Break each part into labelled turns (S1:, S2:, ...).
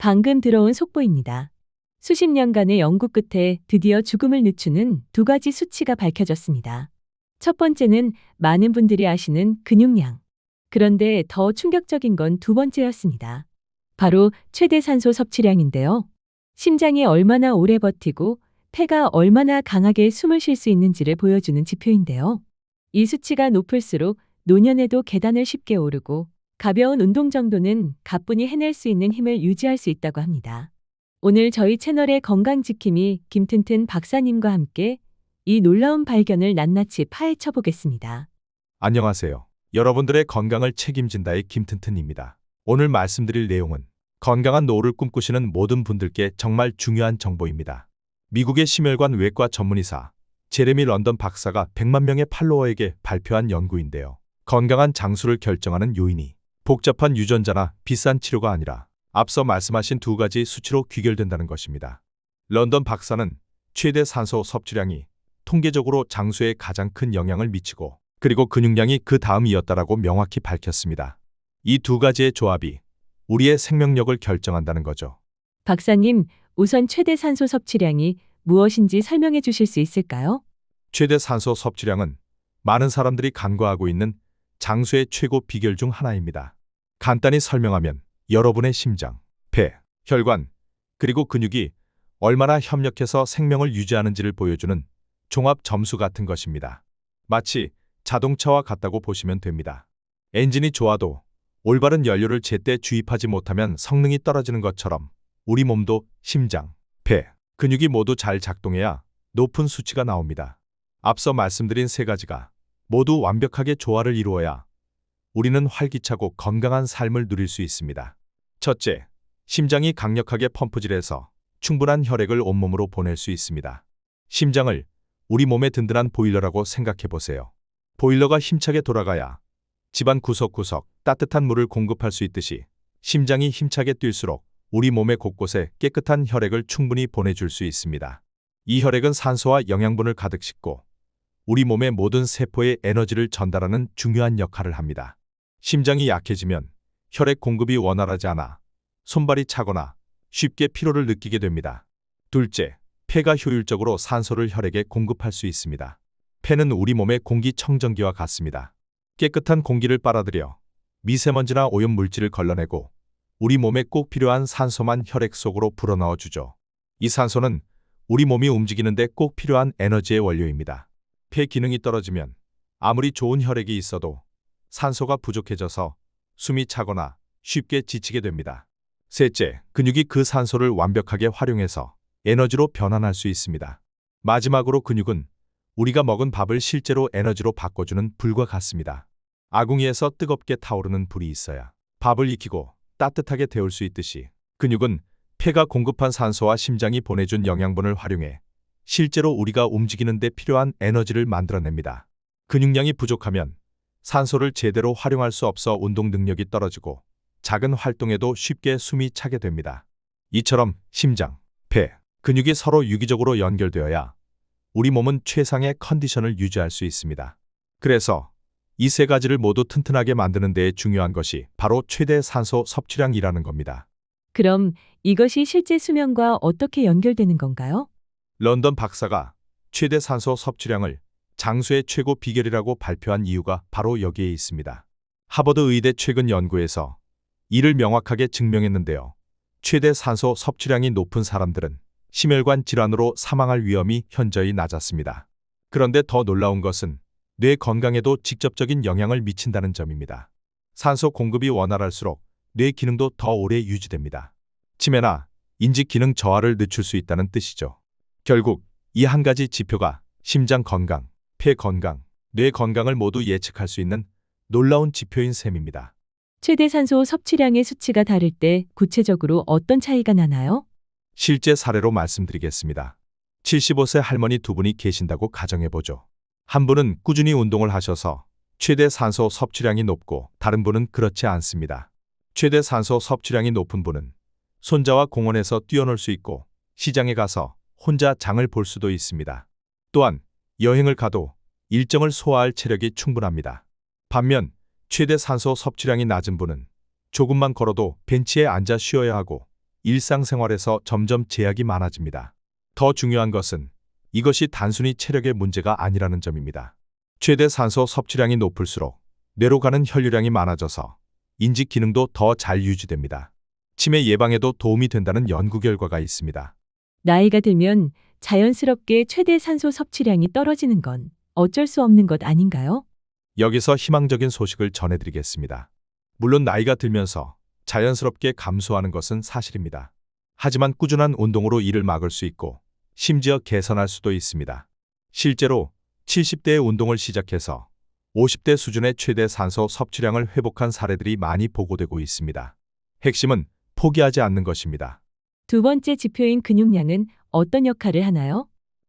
S1: 방금 들어온 속보입니다. 수십 년간의 연구 끝에 드디어 죽음을 늦추는 두 가지 수치가 밝혀졌습니다. 첫 번째는 많은 분들이 아시는 근육량. 그런데 더 충격적인 건 두 번째였습니다. 바로 최대 산소 섭취량인데요. 심장이 얼마나 오래 버티고 폐가 얼마나 강하게 숨을 쉴 수 있는지를 보여주는 지표인데요. 이 수치가 높을수록 노년에도 계단을 쉽게 오르고 가벼운 운동 정도는 가뿐히 해낼 수 있는 힘을 유지할 수 있다고 합니다. 오늘 저희 채널의 건강지킴이 김튼튼 박사님과 함께 이 놀라운 발견을 낱낱이 파헤쳐 보겠습니다.
S2: 안녕하세요. 여러분들의 건강을 책임진다의 김튼튼입니다. 오늘 말씀드릴 내용은 건강한 노후를 꿈꾸시는 모든 분들께 정말 중요한 정보입니다. 미국의 심혈관 외과 전문의사 제레미 런던 박사가 100만 명의 팔로워에게 발표한 연구인데요. 건강한 장수를 결정하는 요인이 복잡한 유전자나 비싼 치료가 아니라 앞서 말씀하신 두 가지 수치로 귀결된다는 것입니다. 런던 박사는 최대 산소 섭취량이 통계적으로 장수에 가장 큰 영향을 미치고 그리고 근육량이 그 다음이었다라고 명확히 밝혔습니다. 이 두 가지의 조합이 우리의 생명력을 결정한다는 거죠.
S1: 박사님, 우선 최대 산소 섭취량이 무엇인지 설명해 주실 수 있을까요?
S2: 최대 산소 섭취량은 많은 사람들이 간과하고 있는 장수의 최고 비결 중 하나입니다. 간단히 설명하면 여러분의 심장, 폐, 혈관, 그리고 근육이 얼마나 협력해서 생명을 유지하는지를 보여주는 종합 점수 같은 것입니다. 마치 자동차와 같다고 보시면 됩니다. 엔진이 좋아도 올바른 연료를 제때 주입하지 못하면 성능이 떨어지는 것처럼 우리 몸도 심장, 폐, 근육이 모두 잘 작동해야 높은 수치가 나옵니다. 앞서 말씀드린 세 가지가 모두 완벽하게 조화를 이루어야 우리는 활기차고 건강한 삶을 누릴 수 있습니다. 첫째, 심장이 강력하게 펌프질해서 충분한 혈액을 온몸으로 보낼 수 있습니다. 심장을 우리 몸의 든든한 보일러라고 생각해 보세요. 보일러가 힘차게 돌아가야 집안 구석구석 따뜻한 물을 공급할 수 있듯이 심장이 힘차게 뛸수록 우리 몸의 곳곳에 깨끗한 혈액을 충분히 보내줄 수 있습니다. 이 혈액은 산소와 영양분을 가득 싣고 우리 몸의 모든 세포에 에너지를 전달하는 중요한 역할을 합니다. 심장이 약해지면 혈액 공급이 원활하지 않아 손발이 차거나 쉽게 피로를 느끼게 됩니다. 둘째, 폐가 효율적으로 산소를 혈액에 공급할 수 있습니다. 폐는 우리 몸의 공기청정기와 같습니다. 깨끗한 공기를 빨아들여 미세먼지나 오염 물질을 걸러내고 우리 몸에 꼭 필요한 산소만 혈액 속으로 불어넣어 주죠. 이 산소는 우리 몸이 움직이는데 꼭 필요한 에너지의 원료입니다. 폐 기능이 떨어지면 아무리 좋은 혈액이 있어도 산소가 부족해져서 숨이 차거나 쉽게 지치게 됩니다. 셋째, 근육이 그 산소를 완벽하게 활용해서 에너지로 변환할 수 있습니다. 마지막으로 근육은 우리가 먹은 밥을 실제로 에너지로 바꿔주는 불과 같습니다. 아궁이에서 뜨겁게 타오르는 불이 있어야 밥을 익히고 따뜻하게 데울 수 있듯이 근육은 폐가 공급한 산소와 심장이 보내준 영양분을 활용해 실제로 우리가 움직이는 데 필요한 에너지를 만들어냅니다. 근육량이 부족하면 산소를 제대로 활용할 수 없어 운동 능력이 떨어지고 작은 활동에도 쉽게 숨이 차게 됩니다. 이처럼 심장, 폐, 근육이 서로 유기적으로 연결되어야 우리 몸은 최상의 컨디션을 유지할 수 있습니다. 그래서 이 세 가지를 모두 튼튼하게 만드는 데에 중요한 것이 바로 최대 산소 섭취량이라는 겁니다.
S1: 그럼 이것이 실제 수명과 어떻게 연결되는 건가요?
S2: 런던 박사가 최대 산소 섭취량을 장수의 최고 비결이라고 발표한 이유가 바로 여기에 있습니다. 하버드 의대 최근 연구에서 이를 명확하게 증명했는데요. 최대 산소 섭취량이 높은 사람들은 심혈관 질환으로 사망할 위험이 현저히 낮았습니다. 그런데 더 놀라운 것은 뇌 건강에도 직접적인 영향을 미친다는 점입니다. 산소 공급이 원활할수록 뇌 기능도 더 오래 유지됩니다. 치매나 인지 기능 저하를 늦출 수 있다는 뜻이죠. 결국 이 한 가지 지표가 심장 건강, 폐 건강, 뇌 건강을 모두 예측할 수 있는 놀라운 지표인 셈입니다.
S1: 최대 산소 섭취량의 수치가 다를 때 구체적으로 어떤 차이가 나나요?
S2: 실제 사례로 말씀드리겠습니다. 75세 할머니 두 분이 계신다고 가정해보죠. 한 분은 꾸준히 운동을 하셔서 최대 산소 섭취량이 높고 다른 분은 그렇지 않습니다. 최대 산소 섭취량이 높은 분은 손자와 공원에서 뛰어놀 수 있고 시장에 가서 혼자 장을 볼 수도 있습니다. 또한 여행을 가도 일정을 소화할 체력이 충분합니다. 반면 최대 산소 섭취량이 낮은 분은 조금만 걸어도 벤치에 앉아 쉬어야 하고 일상생활에서 점점 제약이 많아집니다. 더 중요한 것은 이것이 단순히 체력의 문제가 아니라는 점입니다. 최대 산소 섭취량이 높을수록 뇌로 가는 혈류량이 많아져서 인지 기능도 더 잘 유지됩니다. 치매 예방에도 도움이 된다는 연구 결과가 있습니다.
S1: 나이가 들면 자연스럽게 최대 산소 섭취량이 떨어지는 건 어쩔 수 없는 것 아닌가요?
S2: 여기서 희망적인 소식을 전해드리겠습니다. 물론 나이가 들면서 자연스럽게 감소하는 것은 사실입니다. 하지만 꾸준한 운동으로 이를 막을 수 있고 심지어 개선할 수도 있습니다. 실제로 70대의 운동을 시작해서 50대 수준의 최대 산소 섭취량을 회복한 사례들이 많이 보고되고 있습니다. 핵심은 포기하지 않는 것입니다.
S1: 두 번째 지표인 근육량은 어떤 역할을 하나요?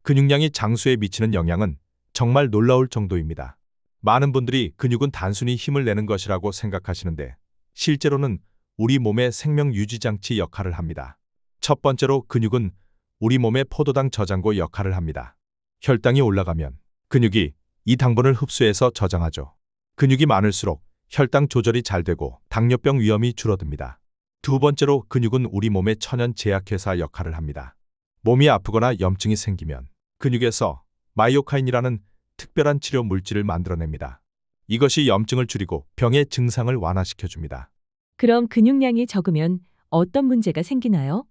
S2: 근육량이 장수에 미치는 영향은 정말 놀라울 정도입니다. 많은 분들이 근육은 단순히 힘을 내는 것이라고 생각하시는데 실제로는 우리 몸의 생명 유지 장치 역할을 합니다. 첫 번째로 근육은 우리 몸의 포도당 저장고 역할을 합니다. 혈당이 올라가면 근육이 이 당분을 흡수해서 저장하죠. 근육이 많을수록 혈당 조절이 잘 되고 당뇨병 위험이 줄어듭니다. 두 번째로 근육은 우리 몸의 천연 제약회사 역할을 합니다. 몸이 아프거나 염증이 생기면 근육에서 마이오카인이라는 특별한 치료 물질을 만들어냅니다. 이것이 염증을 줄이고 병의 증상을 완화시켜줍니다.
S1: 그럼 근육량이 적으면 어떤 문제가 생기나요?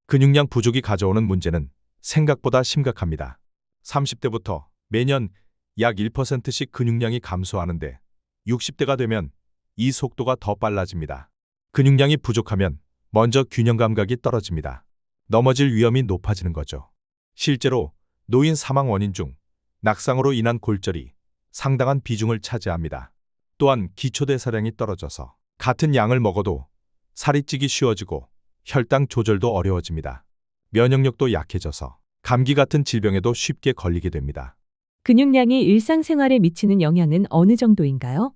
S2: 근육량 부족이 가져오는 문제는 생각보다 심각합니다. 30대부터 매년 약 1%씩 근육량이 감소하는데 60대가 되면 이 속도가 더 빨라집니다. 근육량이 부족하면 먼저 균형 감각이 떨어집니다. 넘어질 위험이 높아지는 거죠. 실제로 노인 사망 원인 중 낙상으로 인한 골절이 상당한 비중을 차지합니다. 또한 기초대사량이 떨어져서 같은 양을 먹어도 살이 찌기 쉬워지고 혈당 조절도 어려워집니다. 면역력도 약해져서 감기 같은 질병에도 쉽게 걸리게 됩니다.
S1: 근육량이 일상생활에 미치는 영향은 어느 정도인가요?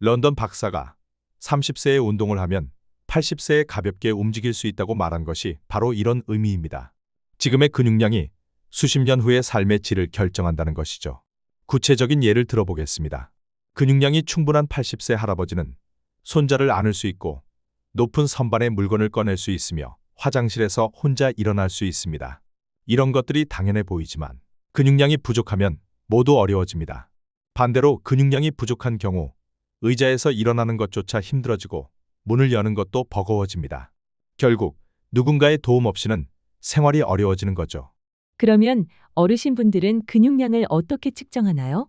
S2: 런던 박사가 30세에 운동을 하면 80세에 가볍게 움직일 수 있다고 말한 것이 바로 이런 의미입니다. 지금의 근육량이 수십 년 후의 삶의 질을 결정한다는 것이죠. 구체적인 예를 들어보겠습니다. 근육량이 충분한 80세 할아버지는 손자를 안을 수 있고 높은 선반의 물건을 꺼낼 수 있으며 화장실에서 혼자 일어날 수 있습니다. 이런 것들이 당연해 보이지만 근육량이 부족하면 모두 어려워집니다. 반대로 근육량이 부족한 경우 의자에서 일어나는 것조차 힘들어지고 문을 여는 것도 버거워집니다. 결국 누군가의 도움 없이는 생활이 어려워지는 거죠.
S1: 그러면 어르신분들은 근육량을 어떻게 측정하나요?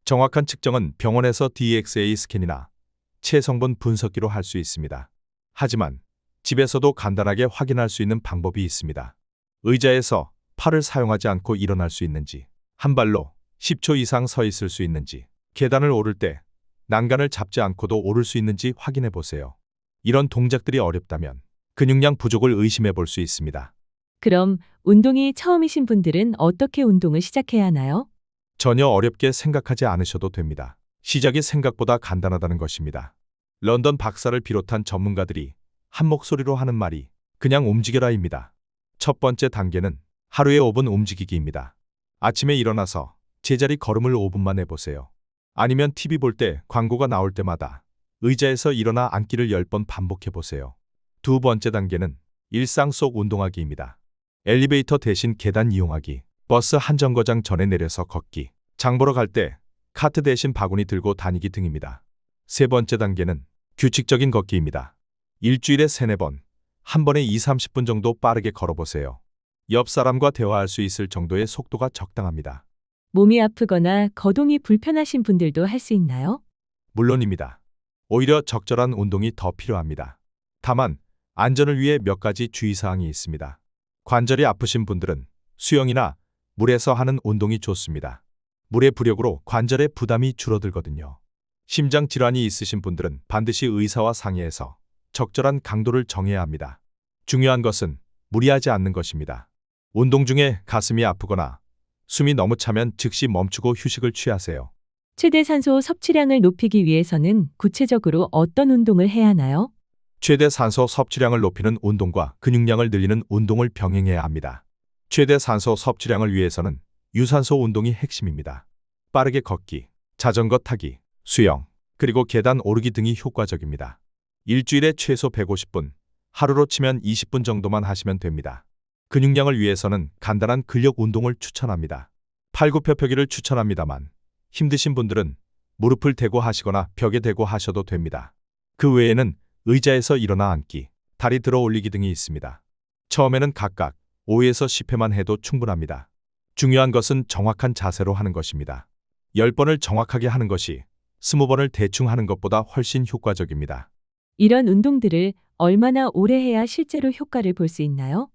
S2: 정확한 측정은 병원에서 DXA 스캔이나 체성분 분석기로 할 수 있습니다. 하지만 집에서도 간단하게 확인할 수 있는 방법이 있습니다. 의자에서 팔을 사용하지 않고 일어날 수 있는지, 한 발로 10초 이상 서 있을 수 있는지, 계단을 오를 때 난간을 잡지 않고도 오를 수 있는지 확인해 보세요. 이런 동작들이 어렵다면 근육량 부족을 의심해 볼 수 있습니다.
S1: 그럼 운동이 처음이신 분들은 어떻게 운동을 시작해야 하나요?
S2: 전혀 어렵게 생각하지 않으셔도 됩니다. 시작이 생각보다 간단하다는 것입니다. 런던 박사를 비롯한 전문가들이 한 목소리로 하는 말이 그냥 움직여라입니다. 첫 번째 단계는 하루에 5분 움직이기입니다. 아침에 일어나서 제자리 걸음을 5분만 해보세요. 아니면 TV 볼 때 광고가 나올 때마다 의자에서 일어나 앉기를 10번 반복해보세요. 두 번째 단계는 일상 속 운동하기입니다. 엘리베이터 대신 계단 이용하기, 버스 한 정거장 전에 내려서 걷기, 장 보러 갈 때 카트 대신 바구니 들고 다니기 등입니다. 세 번째 단계는 규칙적인 걷기입니다. 일주일에 3-4번, 한 번에 20-30분 정도 빠르게 걸어보세요. 옆 사람과 대화할 수 있을 정도의 속도가 적당합니다.
S1: 몸이 아프거나 거동이 불편하신 분들도 할 수 있나요?
S2: 물론입니다. 오히려 적절한 운동이 더 필요합니다. 다만 안전을 위해 몇 가지 주의사항이 있습니다. 관절이 아프신 분들은 수영이나 물에서 하는 운동이 좋습니다. 물의 부력으로 관절의 부담이 줄어들거든요. 심장 질환이 있으신 분들은 반드시 의사와 상의해서 적절한 강도를 정해야 합니다. 중요한 것은 무리하지 않는 것입니다. 운동 중에 가슴이 아프거나 숨이 너무 차면 즉시 멈추고 휴식을 취하세요.
S1: 최대 산소 섭취량을 높이기 위해서는 구체적으로 어떤 운동을 해야 하나요?
S2: 최대 산소 섭취량을 높이는 운동과 근육량을 늘리는 운동을 병행해야 합니다. 최대 산소 섭취량을 위해서는 유산소 운동이 핵심입니다. 빠르게 걷기, 자전거 타기, 수영, 그리고 계단 오르기 등이 효과적입니다. 일주일에 최소 150분, 하루로 치면 20분 정도만 하시면 됩니다. 근육량을 위해서는 간단한 근력 운동을 추천합니다. 팔굽혀펴기를 추천합니다만 힘드신 분들은 무릎을 대고 하시거나 벽에 대고 하셔도 됩니다. 그 외에는 의자에서 일어나 앉기, 다리 들어 올리기 등이 있습니다. 처음에는 각각 5에서 10회만 해도 충분합니다. 중요한 것은 정확한 자세로 하는 것입니다. 10번을 정확하게 하는 것이 20번을 대충 하는 것보다 훨씬 효과적입니다.
S1: 이런 운동들을 얼마나 오래 해야 실제로 효과를 볼 수 있나요?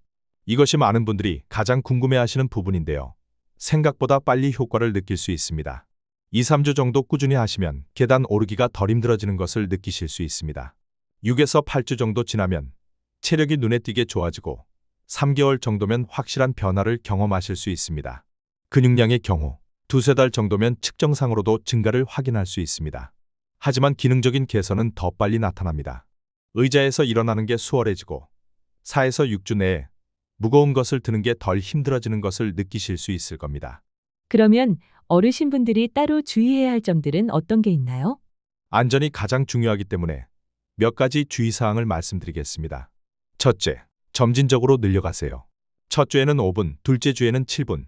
S2: 이것이 많은 분들이 가장 궁금해하시는 부분인데요. 생각보다 빨리 효과를 느낄 수 있습니다. 2, 3주 정도 꾸준히 하시면 계단 오르기가 덜 힘들어지는 것을 느끼실 수 있습니다. 6에서 8주 정도 지나면 체력이 눈에 띄게 좋아지고 3개월 정도면 확실한 변화를 경험하실 수 있습니다. 근육량의 경우 2~3달 정도면 측정상으로도 증가를 확인할 수 있습니다. 하지만 기능적인 개선은 더 빨리 나타납니다. 의자에서 일어나는 게 수월해지고 4에서 6주 내에 무거운 것을 드는 게 덜 힘들어지는 것을 느끼실 수 있을 겁니다.
S1: 그러면 어르신분들이 따로 주의해야 할 점들은 어떤 게 있나요?
S2: 안전이 가장 중요하기 때문에 몇 가지 주의사항을 말씀드리겠습니다. 첫째, 점진적으로 늘려가세요. 첫 주에는 5분, 둘째 주에는 7분.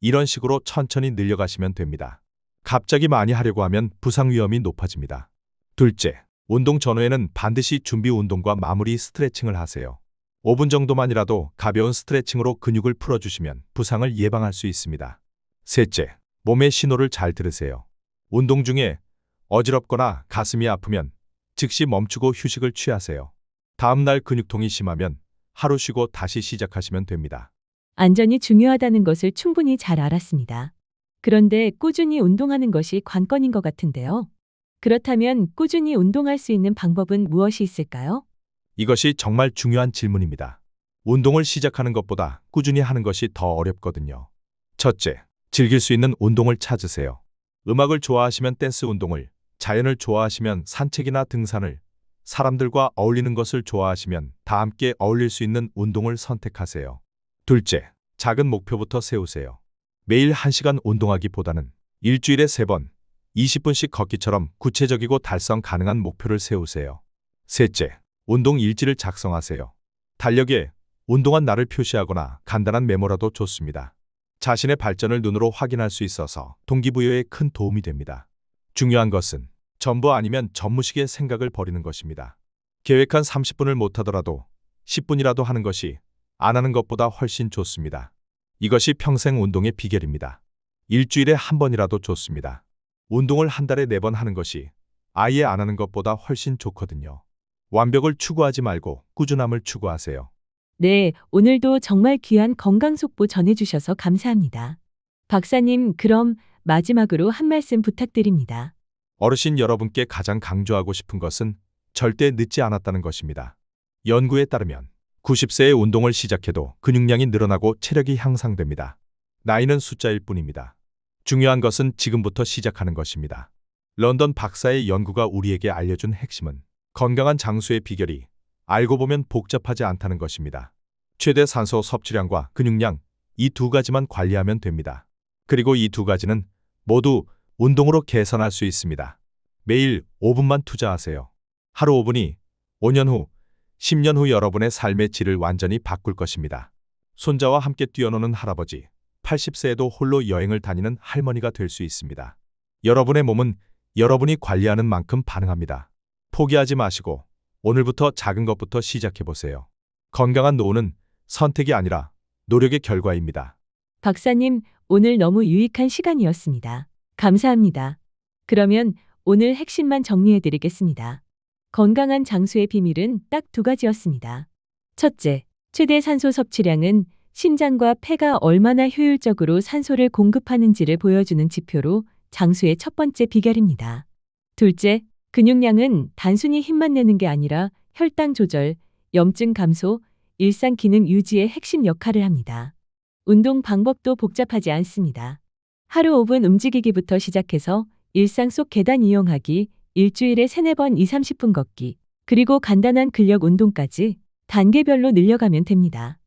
S2: 이런 식으로 천천히 늘려가시면 됩니다. 갑자기 많이 하려고 하면 부상 위험이 높아집니다. 둘째, 운동 전후에는 반드시 준비 운동과 마무리 스트레칭을 하세요. 5분 정도만이라도 가벼운 스트레칭으로 근육을 풀어주시면 부상을 예방할 수 있습니다. 셋째, 몸의 신호를 잘 들으세요. 운동 중에 어지럽거나 가슴이 아프면 즉시 멈추고 휴식을 취하세요. 다음 날 근육통이 심하면 하루 쉬고 다시 시작하시면 됩니다.
S1: 안전이 중요하다는 것을 충분히 잘 알았습니다. 그런데 꾸준히 운동하는 것이 관건인 것 같은데요. 그렇다면 꾸준히 운동할 수 있는 방법은 무엇이 있을까요?
S2: 이것이 정말 중요한 질문입니다. 운동을 시작하는 것보다 꾸준히 하는 것이 더 어렵거든요. 첫째, 즐길 수 있는 운동을 찾으세요. 음악을 좋아하시면 댄스 운동을, 자연을 좋아하시면 산책이나 등산을, 사람들과 어울리는 것을 좋아하시면 다 함께 어울릴 수 있는 운동을 선택하세요. 둘째, 작은 목표부터 세우세요. 매일 1시간 운동하기보다는 일주일에 3번, 20분씩 걷기처럼 구체적이고 달성 가능한 목표를 세우세요. 셋째, 운동 일지를 작성하세요. 달력에 운동한 날을 표시하거나 간단한 메모라도 좋습니다. 자신의 발전을 눈으로 확인할 수 있어서 동기부여에 큰 도움이 됩니다. 중요한 것은 전부 아니면 전무식의 생각을 버리는 것입니다. 계획한 30분을 못하더라도 10분이라도 하는 것이 안 하는 것보다 훨씬 좋습니다. 이것이 평생 운동의 비결입니다. 일주일에 한 번이라도 좋습니다. 운동을 한 달에 4번 하는 것이 아예 안 하는 것보다 훨씬 좋거든요. 완벽을 추구하지 말고 꾸준함을 추구하세요.
S1: 네, 오늘도 정말 귀한 건강 속보 전해주셔서 감사합니다. 박사님, 그럼 마지막으로 한 말씀 부탁드립니다.
S2: 어르신 여러분께 가장 강조하고 싶은 것은 절대 늦지 않았다는 것입니다. 연구에 따르면 90세에 운동을 시작해도 근육량이 늘어나고 체력이 향상됩니다. 나이는 숫자일 뿐입니다. 중요한 것은 지금부터 시작하는 것입니다. 런던 박사의 연구가 우리에게 알려준 핵심은 건강한 장수의 비결이 알고 보면 복잡하지 않다는 것입니다. 최대 산소 섭취량과 근육량, 이 두 가지만 관리하면 됩니다. 그리고 이 두 가지는 모두 운동으로 개선할 수 있습니다. 매일 5분만 투자하세요. 하루 5분이 5년 후, 10년 후 여러분의 삶의 질을 완전히 바꿀 것입니다. 손자와 함께 뛰어노는 할아버지, 80세에도 홀로 여행을 다니는 할머니가 될 수 있습니다. 여러분의 몸은 여러분이 관리하는 만큼 반응합니다. 포기하지 마시고 오늘부터 작은 것부터 시작해보세요. 건강한 노후는 선택이 아니라 노력의 결과입니다.
S1: 박사님, 오늘 너무 유익한 시간이었습니다. 감사합니다. 그러면 오늘 핵심만 정리해드리겠습니다. 건강한 장수의 비밀은 딱 2가지였습니다. 첫째, 최대 산소 섭취량은 심장과 폐가 얼마나 효율적으로 산소를 공급하는지를 보여주는 지표로 장수의 첫 번째 비결입니다. 둘째, 근육량은 단순히 힘만 내는 게 아니라 혈당 조절, 염증 감소, 일상 기능 유지의 핵심 역할을 합니다. 운동 방법도 복잡하지 않습니다. 하루 5분 움직이기부터 시작해서 일상 속 계단 이용하기, 일주일에 3~4번 20~30분 걷기, 그리고 간단한 근력 운동까지 단계별로 늘려가면 됩니다.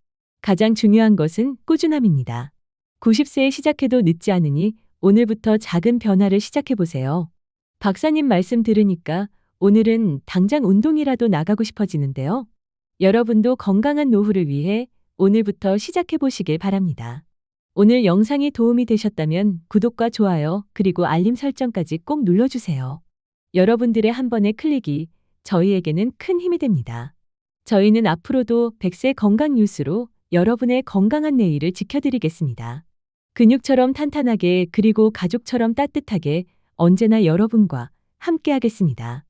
S1: 가장 중요한 것은 꾸준함입니다. 90세에 시작해도 늦지 않으니 오늘부터 작은 변화를 시작해보세요. 박사님 말씀 들으니까 오늘은 당장 운동이라도 나가고 싶어지는데요. 여러분도 건강한 노후를 위해 오늘부터 시작해 보시길 바랍니다. 오늘 영상이 도움이 되셨다면 구독과 좋아요, 그리고 알림 설정까지 꼭 눌러주세요. 여러분들의 한 번의 클릭이 저희에게는 큰 힘이 됩니다. 저희는 앞으로도 100세 건강 뉴스로 여러분의 건강한 내일을 지켜드리겠습니다. 근육처럼 탄탄하게 그리고 가족처럼 따뜻하게 언제나 여러분과 함께하겠습니다.